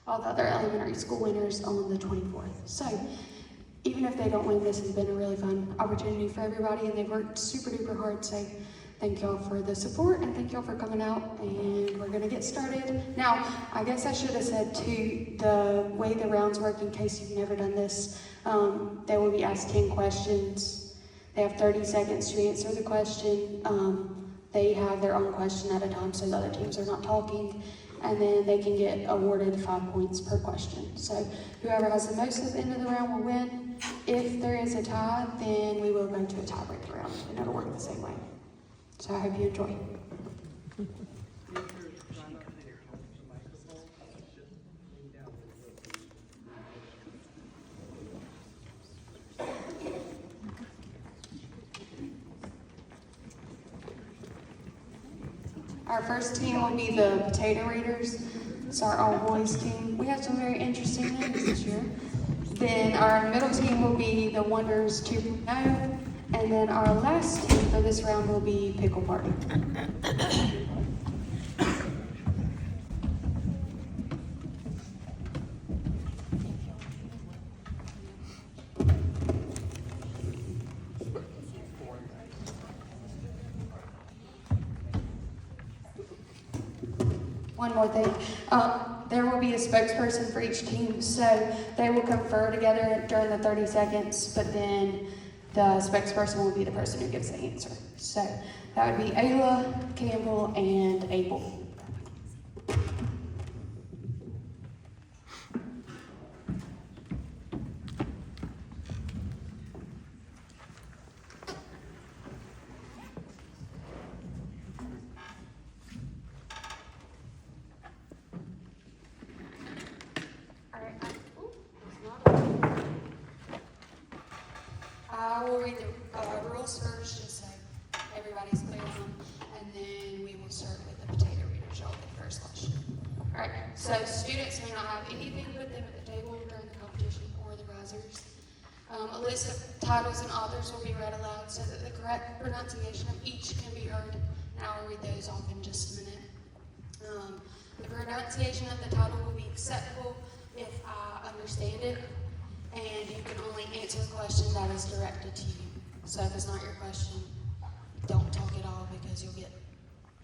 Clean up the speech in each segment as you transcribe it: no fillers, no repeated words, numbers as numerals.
all the other elementary school winners on the 24th. So even if they don't win, this has been a really fun opportunity for everybody, and they've worked super duper hard. So thank y'all for the support, and thank y'all for coming out, and we're gonna get started. Now, I guess I should have said too, the way the rounds work, in case you've never done this, they will be asked 10 questions. They have 30 seconds to answer the question. They have their own question at a time, so the other teams are not talking, and then they can get awarded 5 points per question. So whoever has the most at the end of the round will win. If there is a tie, then we will go to a tiebreaker round, and it'll work the same way. So I hope you enjoy. Our first team will be the Potato Readers. It's our all-boys team. We have some very interesting names this year. Then our middle team will be the Wonders 2.0. And then our last team for this round will be Pickle Party. One more thing. There will be a spokesperson for each team, so they will confer together during the 30 seconds, but then the spokesperson will be the person who gives the answer. So that would be Ayla, Campbell, and Abel. I will read the rules first, just so everybody's clear on them, and then we will start with the Potato Readers. Y'all get the first question. All right, so students may not have anything with them at the table during the competition or the risers. A list of titles and authors will be read aloud so that the correct pronunciation of each can be heard, and I will read those off in just a minute. The pronunciation of the title will be acceptable if I understand it, and you can only answer a question that is directed to you. So if it's not your question, don't talk at all because you'll get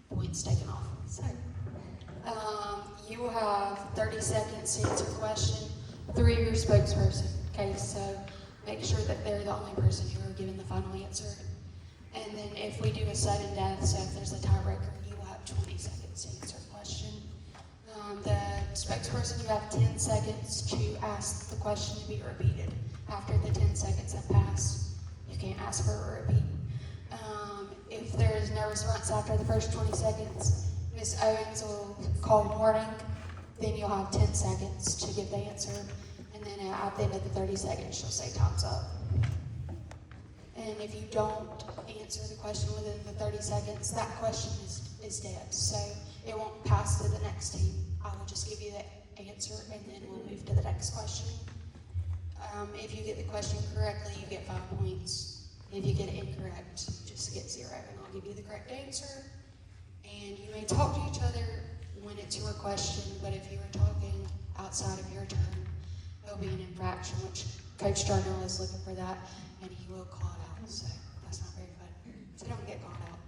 points taken off. So you will have 30 seconds to answer a question through your spokesperson. Okay, so make sure that they're the only person who are giving the final answer. And then if we do a sudden death, so if there's a tiebreaker, you will have 20 seconds to answer a question. The spokesperson, you have 10 seconds to ask the question to be repeated. After the 10 seconds have passed, you can't ask for a repeat. If there is no response after the first 20 seconds, Ms. Owens will call warning. Then you'll have 10 seconds to give the answer. And then at the end of the 30 seconds, she'll say time's up. And if you don't answer the question within the 30 seconds, that question is dead. So it won't pass to the next team. I will just give you the answer, and then we'll move to the next question. If you get the question correctly, you get 5 points. If you get it incorrect, just get 0, and I'll give you the correct answer. And you may talk to each other when it's your question, but if you are talking outside of your turn, there'll be an infraction, which Coach Darnell is looking for that, and he will call it out. So that's not very fun. So don't get called out.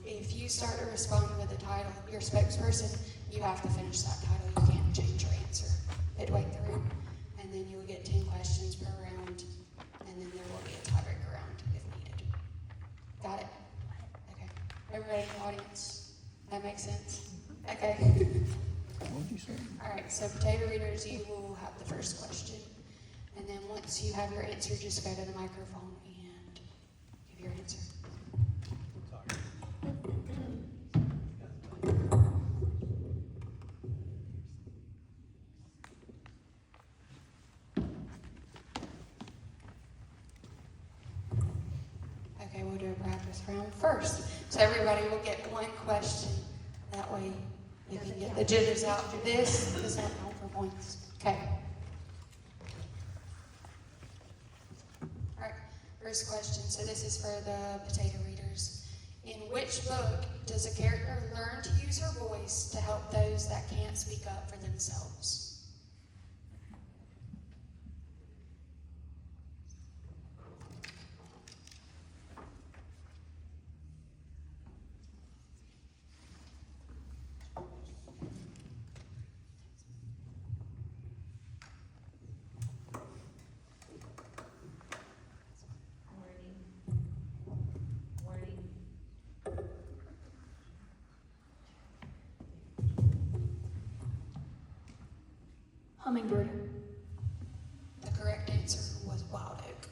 If you start to respond with a title, your spokesperson, you have to finish that title. You can't change your answer midway through. And then you'll get 10 questions per round, and then there will be a tiebreaker round if needed. Got it? Okay. Everybody in the audience? That makes sense? Okay. All right, so Potato Readers, you will have the first question. And then once you have your answer, just go to the microphone and give your answer. Okay, we'll do a practice round first. So everybody will get one question. That way you can get the jitters out. This won't count for points. Okay. All right, first question. So this is for the Potato Readers. In which book does a character learn to use her voice to help those that can't speak up for themselves? Hummingbird. The correct answer was wild oak.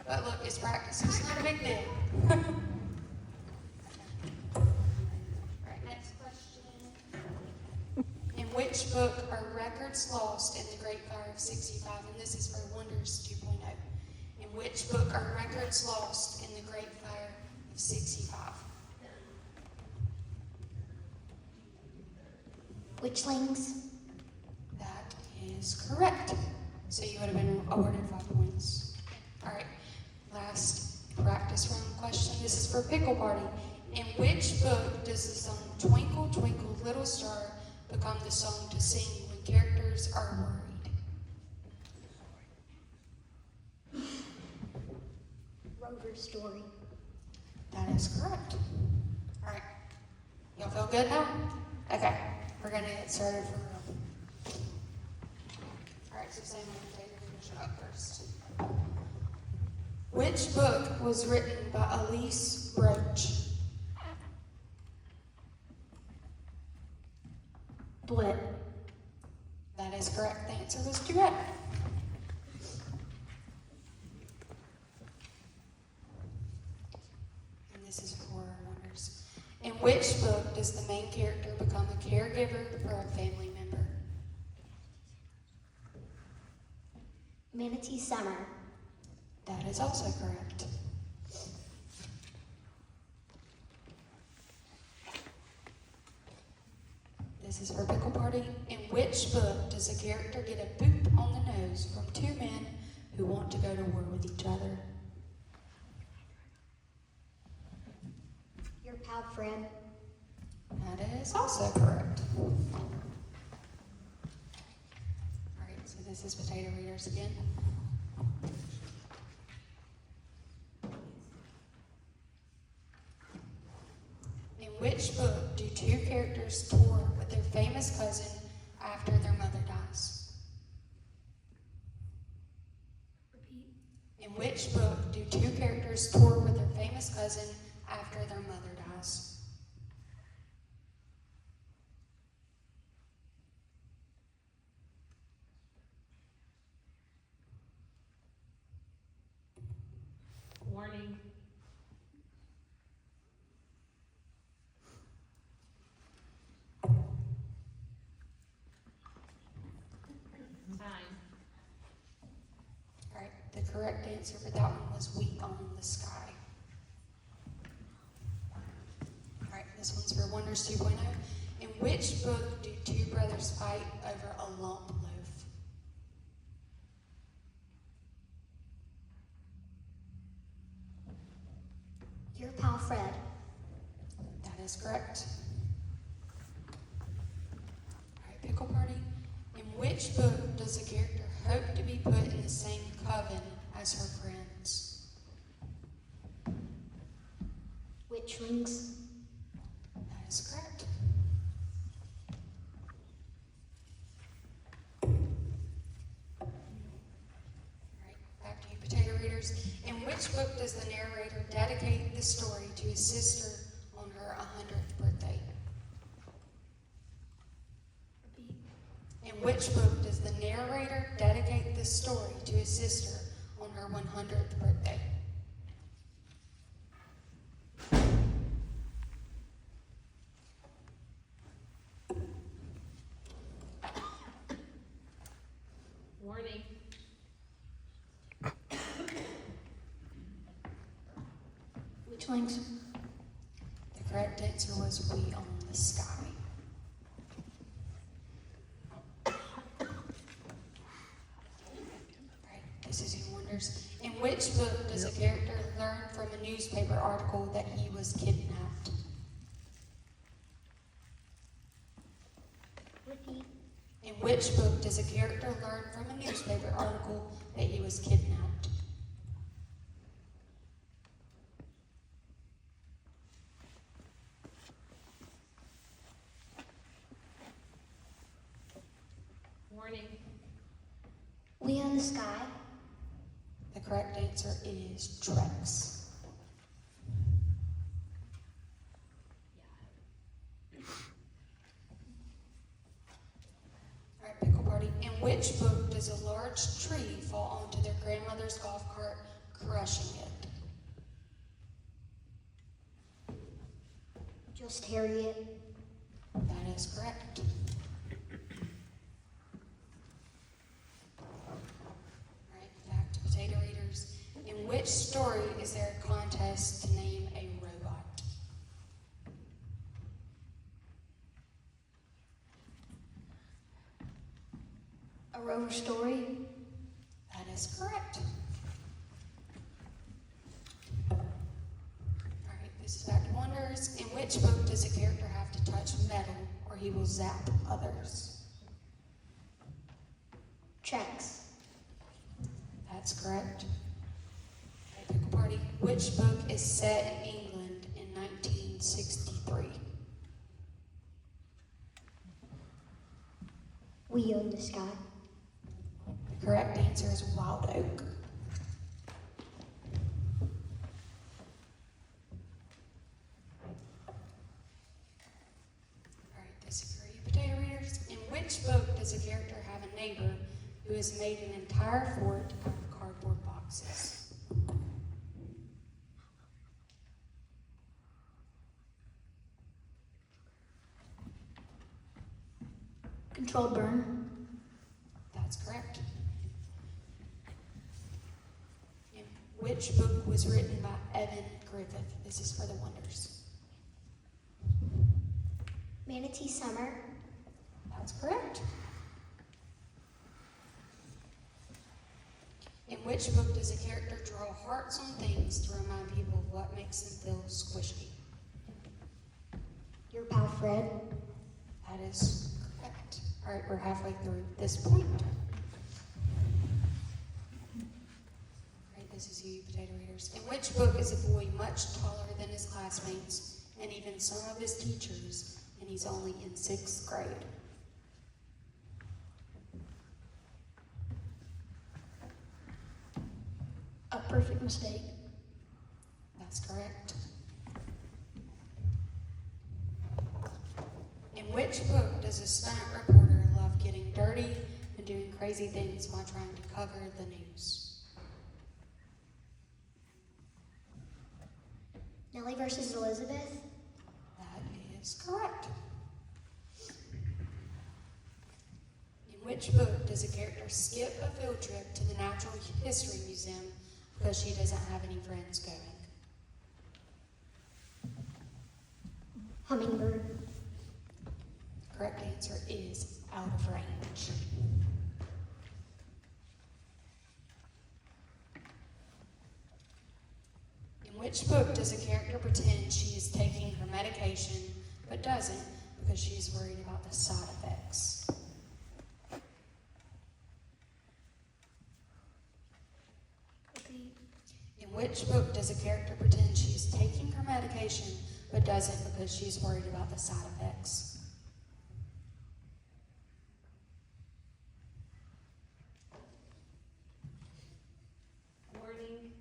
But look, it's practice. It's not a big deal. Right, next question. In which book are records lost in the Great Fire of 65? And this is for Wonders 2.0. In which book are records lost in the Great Fire of 65? Witchlings. That is correct. So you would have been awarded 5 points. All right, last practice round question. This is for Pickle Party. In which book does the song Twinkle, Twinkle, Little Star become the song to sing when characters are worried? Rover Story. That is correct. All right, y'all feel good now? Okay, we're gonna get started for real. All right, so Sam, I'm gonna take your up first. Which book was written by Elise Roach? Duet. That is correct. The answer was Duet. And this is for Wonders. In which book does the main character become a caregiver for a family member? Manatee Summer. That is also correct. This is for Pickle Party. In which book does a character get a boop on the nose from 2 men who want to go to war with each other? Your pal Fred. That is also correct. Alright, so this is Potato Readers again. In which book do 2 characters tour with their famous cousin after their mother dies? Repeat. In which book do 2 characters tour with their famous cousin after their mother dies? Warning. Time. Alright, the correct answer for that one was We Own the Sky. Alright, this one's for Wonders 2.0. In which book do 2 brothers fight over a lump loaf? Your pal Fred. That is correct. Alright, Pickle Party. In which book does a character hope to be put in the same coven as her friends? Witchlings. That is correct. Alright, back to you, Potato Readers. In which book does the narrator dedicate the story to his sister on her 100th birthday? Repeat. In which book does the narrator dedicate the story to his sister on her 100th birthday? Warning. Witchlings. The correct answer was We Own the Sky. Right, this is in Wonders. In which book does a character learn from a newspaper article that he was kidnapped? Repeat. In which book does a character learn from a newspaper article that he was kidnapped? Warning. We Own the Sky. The correct answer is Trex. All right, pickle party. In which book does a large tree fall onto their grandmother's golf cart, crushing it? Just Harriet. That is correct. All right, back to potato eaters. In which story is there a contest to name a robot? A Rover Story. That is correct. Alright, this is back to wonders. In which book does a character have to touch metal or he will zap others? Trex. That's correct. Alright, pickle party. Which book is set in England in 1963? We Own the Sky. The correct answer is Wild Oak. Alright, this is for you potato readers. In which book does a character have a neighbor who has made an entire fort out of cardboard boxes? Controlled Burn. That's correct. And which book was written by Evan Griffith? This is for the wonders. Manatee Summer. That's correct. In which book does a character draw hearts on things to remind people of what makes them feel squishy? Your Pal Fred. That is correct. All right, we're halfway through this point. All right, this is you, potato readers. In which book is a boy much taller than his classmates and even some of his teachers, and he's only in 6th grade? A Perfect Mistake. That's correct. In which book does a stunt reporter love getting dirty and doing crazy things while trying to cover the news? Nellie versus Elizabeth. That is correct. In which book does a character skip a field trip to the Natural History Museum because she doesn't have any friends going? Hummingbird. The correct answer is Out of Range. In which book does a character pretend she is taking her medication but doesn't because she's worried about the side effects? Repeat. In which book does a character pretend she is taking her medication but doesn't because she's worried about the side effects? Warning.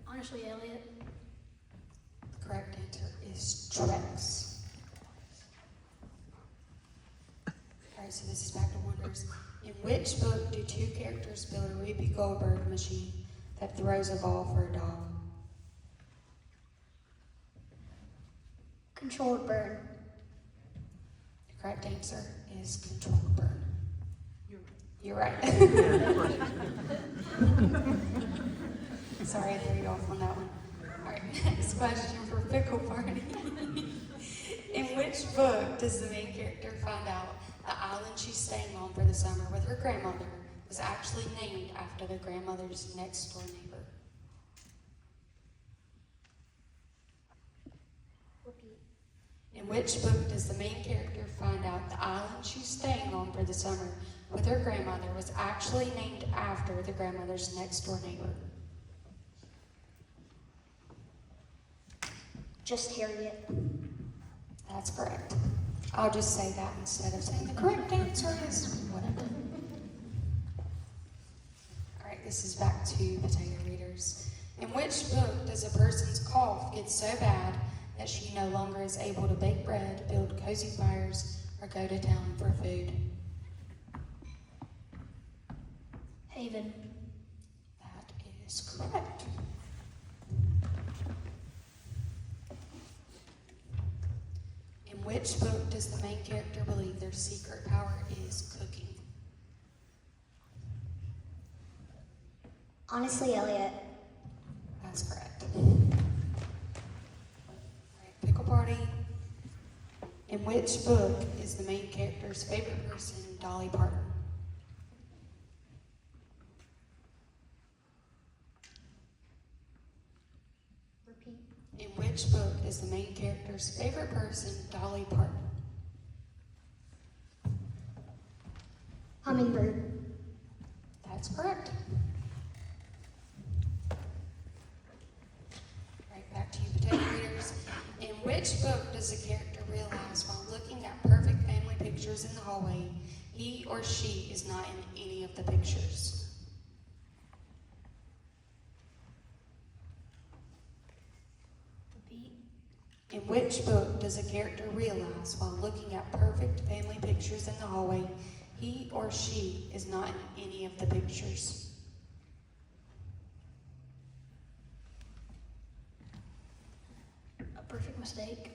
Honestly, Elliot. The correct answer is Trex. Alright, so this is back to wonders. In which book do two characters build a Ruby Goldberg machine that throws a ball for a dog? Controlled Burn. The correct answer is Controlled Burn. You're right. Sorry, I threw you off on that one. Alright, next question for Pickle Party. In which book does the main character find out the island she's staying on for the summer with her grandmother was actually named after their grandmother's next door neighbor? Repeat. In which book does the main character find out the island she's staying on for the summer with her grandmother was actually named after the grandmother's next door neighbor? Just Harriet. That's correct. I'll just say that instead of saying the correct answer is whatever. All right, this is back to potato readers. In which book does a person's cough get so bad that she no longer is able to bake bread, build cozy fires, or go to town for food? Haven. That is correct. In which book does the main character believe their secret power is cooking? Honestly, Elliot. That's correct. All right, Pickle Party. In which book is the main character's favorite person Dolly Parton? Repeat. In which book is the main character's favorite person Dolly Parton? Hummingbird. That's correct. Right, back to you, potato readers. In which book does the character realize while looking at perfect family pictures in the hallway, he or she is not in any of the pictures? Repeat. In which book does a character realize while looking at perfect family pictures in the hallway, he or she is not in any of the pictures? A Perfect Mistake.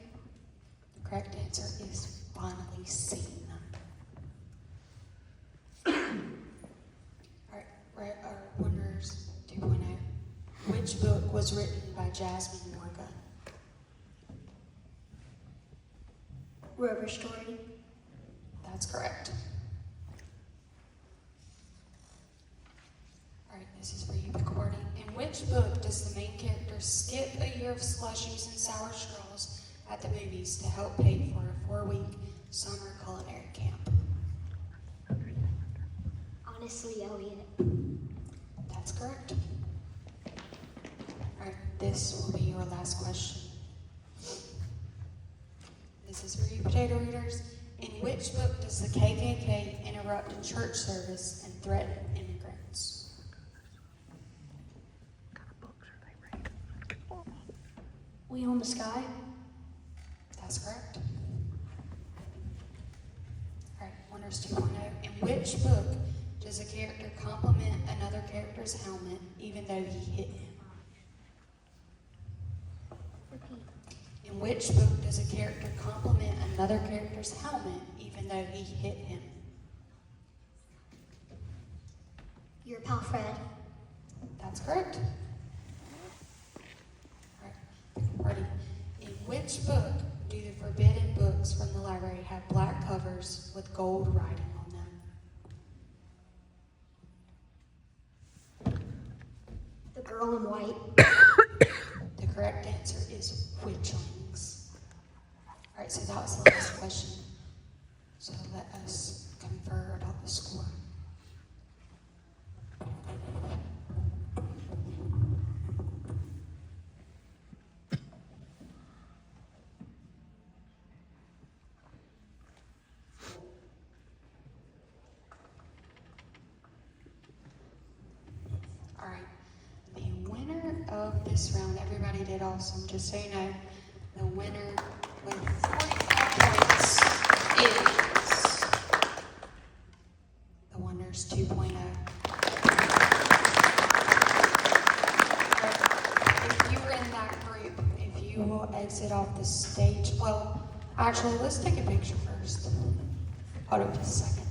The correct answer is Finally Seen. Alright, Wonders 2.0. Which book was written by Jasmine Morgan? Rover Story. That's correct. Alright, this is for you, Pickle Party. In which book does the main character skip a year of slushies and sour straws at the movies to help pay for a 4-week summer culinary camp? Honestly, Elliot. That's correct. Alright, this will be your last question. This is for you, potato readers. In which book does the KKK interrupt a church service and threaten immigrants? We Own the Sky. That's correct. Alright, Wonders 2.0. In which book does a character compliment another character's helmet even though he hit him? Repeat. In which book does a character compliment another character's helmet even though he hit him? Your pal Fred. That's correct. Alright, party. In which book do the forbidden books from the library have black covers with gold writing on them? The Girl in White. The correct answer is witchlings. Alright, so that was the last question. So let us confer about the score. Alright, the winner of this round, everybody did awesome, just so you know, the winner with 45 points is the Wonders 2.0. If you were in that group, if you will exit off the stage, well, actually, let's take a picture first. Hold on just a second.